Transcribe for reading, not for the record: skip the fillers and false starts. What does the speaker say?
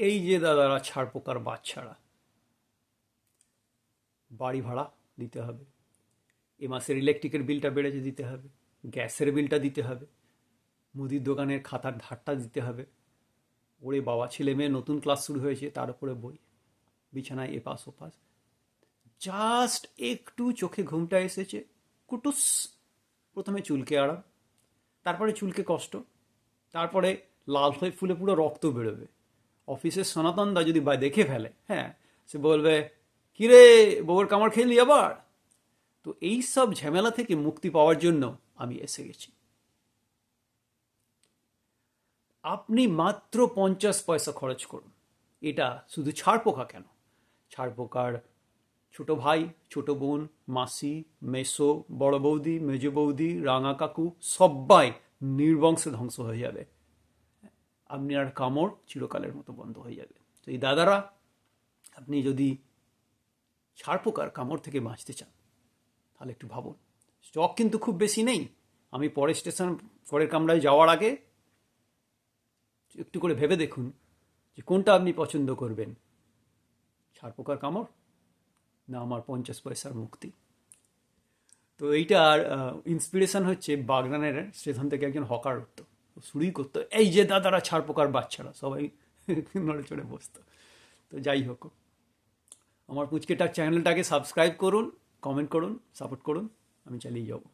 এই যে দাদারা ছাড় পোকার বাচ্চারা, বাড়ি ভাড়া দিতে হবে, এ মাসের ইলেকট্রিকের বিলটা বেড়েছে দিতে হবে, গ্যাসের বিলটা দিতে হবে, মুদির দোকানের খাতার ধারটা দিতে হবে। ওরে বাবা, ছেলে মেয়ে নতুন ক্লাস শুরু হয়েছে, তার উপরে বই, বিছানায় এপাশ ওপাশ। জাস্ট একটু চোখে ঘুমটা এসেছে, কুটুস, প্রথমে চুলকে আরাম, তারপরে চুলকে কষ্ট, তারপরে লাল হয়ে ফুলে পুরো রক্ত বেরোবে। অফিসের সনাতন দা যদি দেখে ফেলে, হ্যাঁ, সে বলবে, কিরে বউয়ের কামড় খেলি আবার। তো এই সব ঝামেলা থেকে মুক্তি পাওয়ার জন্য আমি এসে গেছি। আপনি মাত্র 50 পয়সা খরচ করুন। এটা শুধু ছাড় পোকা কেন, ছাড় পোকার ছোট ভাই, ছোট বোন, মাসি, মেসো, বড় বৌদি, মেজ বৌদি, রাঙা কাকু সবাই নির্বংশে ধ্বংস হয়ে যাবে। আপনার কামড় চিরকালের মতো বন্ধ হয়ে যাবে। তো এই দাদারা, আপনি যদি ছাড় পোকার কামড় থেকে বাঁচতে চান তাহলে একটু ভাবুন। স্টক কিন্তু খুব বেশি নেই। আমি পরের কামরায় যাওয়ার আগে একটু করে ভেবে দেখুন যে কোনটা আপনি পছন্দ করবেন, ছাড় পোকার কামড় না আমার 50 পয়সার মুক্তি। তো এইটার ইন্সপিরেশন হচ্ছে বাগনানের স্টেশন থেকে একজন হকার উঠতো, শুরুই করতো, এই যে দাদারা ছাড় পোকার বাচ্চারা, সবাই নড়ে চড়ে বসতো। তো যাই হোক, আমার পুচকেটার চ্যানেলটাকে সাবস্ক্রাইব করুন, কমেন্ট করুন, সাপোর্ট করুন, আমি চালিয়ে যাবো।